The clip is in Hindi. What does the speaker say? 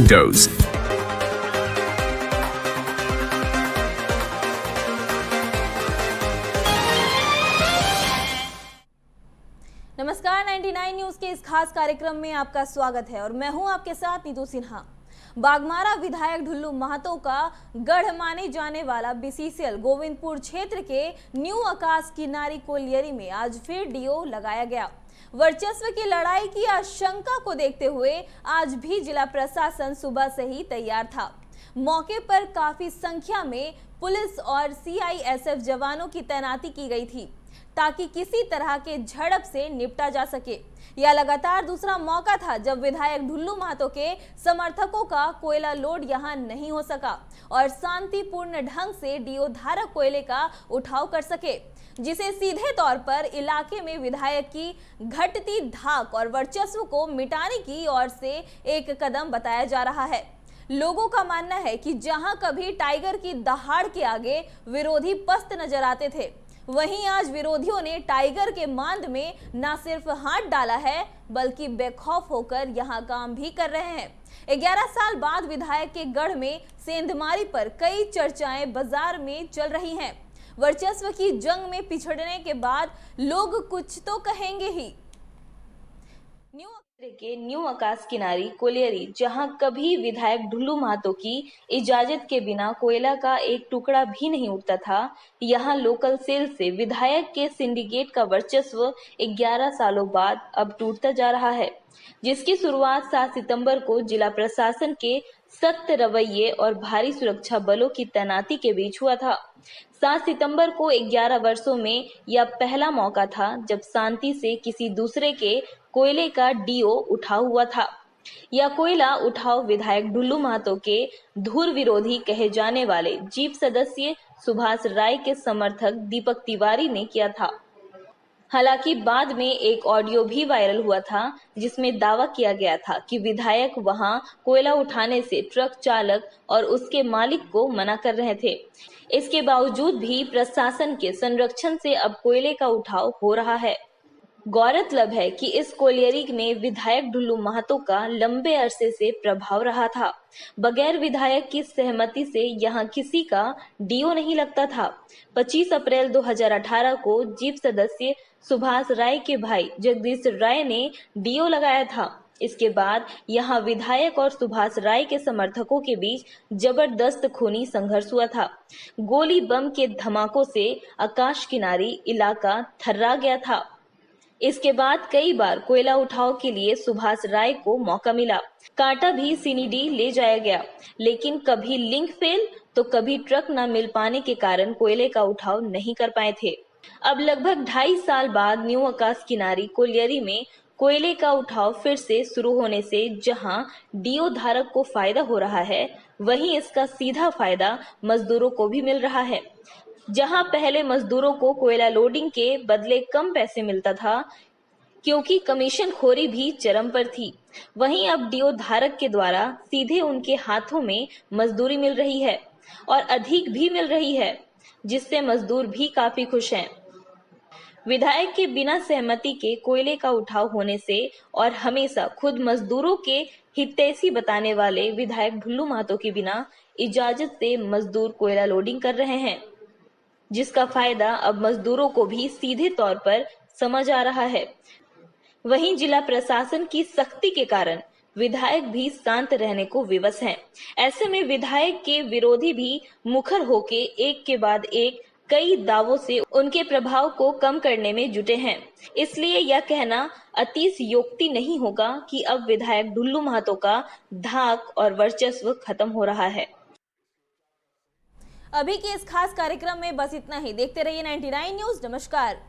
Photos। नमस्कार, 99 न्यूज के इस खास कार्यक्रम में आपका स्वागत है और मैं हूं आपके साथ नीतू सिन्हा। बागमारा विधायक ढुल्लू महतो का गढ़ माने जाने वाला बीसीसीएल गोविंदपुर क्षेत्र के न्यू आकाश किनारी कोलियरी में आज फिर डीओ लगाया गया। वर्चस्व की लड़ाई की आशंका को देखते हुए आज भी जिला प्रशासन सुबह से ही तैयार था। मौके पर काफी संख्या में पुलिस और सीआईएसएफ जवानों की तैनाती की गई थी ताकि किसी तरह के झड़प से निपटा जा सके। यह लगातार दूसरा मौका था जब विधायक ढुल्लू महतो के समर्थकों का कोयला लोड यहां नहीं हो सका और शांतिपूर्ण ढंग से डीओ धारक कोयले का उठाव कर सके, जिसे सीधे तौर पर इलाके में विधायक की घटती धाक और वर्चस्व को मिटाने की ओर से एक कदम बताया जा रहा है। लोगों का मानना है कि जहां कभी टाइगर की दहाड़ के आगे विरोधी पस्त नजर आते थे, वहीं आज विरोधियों ने टाइगर के मांद में न सिर्फ हाथ डाला है बल्कि बेखौफ होकर यहां काम भी कर रहे हैं। 11 साल बाद विधायक के गढ़ में सेंधमारी पर कई चर्चाएं बाजार में चल रही हैं। वर्चस्व की जंग में पिछड़ने के बाद लोग कुछ तो कहेंगे ही। न्यू आकाश किनारी कोलियरी, जहां कभी विधायक ढुल्लू महतो की इजाजत के बिना कोयला का एक टुकड़ा भी नहीं उठता था, यहां लोकल सेल से विधायक के सिंडिकेट का वर्चस्व 11 सालों बाद अब टूटता जा रहा है, जिसकी शुरुआत 7 सितंबर को जिला प्रशासन के सख्त रवैये और भारी सुरक्षा बलों की तैनाती के बीच हुआ था। 7 सितंबर को 11 वर्षों में यह पहला मौका था जब शांति से किसी दूसरे के कोयले का डीओ उठाव हुआ था। यह कोयला उठाव विधायक ढुल्लू महतो के धुर विरोधी कहे जाने वाले जीप सदस्य सुभाष राय के समर्थक दीपक तिवारी ने किया था। हालांकि बाद में एक ऑडियो भी वायरल हुआ था जिसमें दावा किया गया था कि विधायक वहां कोयला उठाने से ट्रक चालक और उसके मालिक को मना कर रहे थे। इसके बावजूद भी प्रशासन के संरक्षण से अब कोयले का उठाव हो रहा है। गौरतलब है कि इस कोलियरी में विधायक ढुल्लू महतो का लंबे अरसे से प्रभाव रहा था। बगैर विधायक की सहमति से यहां किसी का डीओ नहीं लगता था। 25 अप्रैल 2018 को जीप सदस्य सुभाष राय के भाई जगदीश राय ने डीओ लगाया था। इसके बाद यहां विधायक और सुभाष राय के समर्थकों के बीच जबरदस्त खूनी संघर्ष हुआ था। गोली बम के धमाकों से आकाश किनारी इलाका थर्रा गया था। इसके बाद कई बार कोयला उठाव के लिए सुभाष राय को मौका मिला। कांटा भी सीनीडी ले जाया गया, लेकिन कभी लिंक फेल तो कभी ट्रक न मिल पाने के कारण कोयले का उठाव नहीं कर पाए थे। अब लगभग 2.5 साल बाद न्यू आकाश किनारी कोलियरी में कोयले का उठाव फिर से शुरू होने से जहां डीओ धारक को फायदा हो रहा है, वहीं इसका सीधा फायदा मजदूरों को भी मिल रहा है। जहां पहले मजदूरों को कोयला लोडिंग के बदले कम पैसे मिलता था क्योंकि कमीशन खोरी भी चरम पर थी, वहीं अब डीओ धारक के द्वारा सीधे उनके हाथों में मजदूरी मिल रही है और अधिक भी मिल रही है, जिससे मजदूर भी काफी खुश हैं। विधायक के बिना सहमति के कोयले का उठाव होने से और हमेशा खुद मजदूरों के हितैषी बताने वाले विधायक ढुल्लू महतो के बिना इजाजत से मजदूर कोयला लोडिंग कर रहे हैं, जिसका फायदा अब मजदूरों को भी सीधे तौर पर समझ आ रहा है। वहीं जिला प्रशासन की सख्ती के कारण विधायक भी शांत रहने को विवश हैं। ऐसे में विधायक के विरोधी भी मुखर होके एक के बाद एक कई दावों से उनके प्रभाव को कम करने में जुटे हैं। इसलिए यह कहना अतिशयोक्ति नहीं होगा कि अब विधायक ढुल्लू महतो का धाक और वर्चस्व खत्म हो रहा है। अभी के इस खास कार्यक्रम में बस इतना ही। देखते रहिए 99 न्यूज। नमस्कार।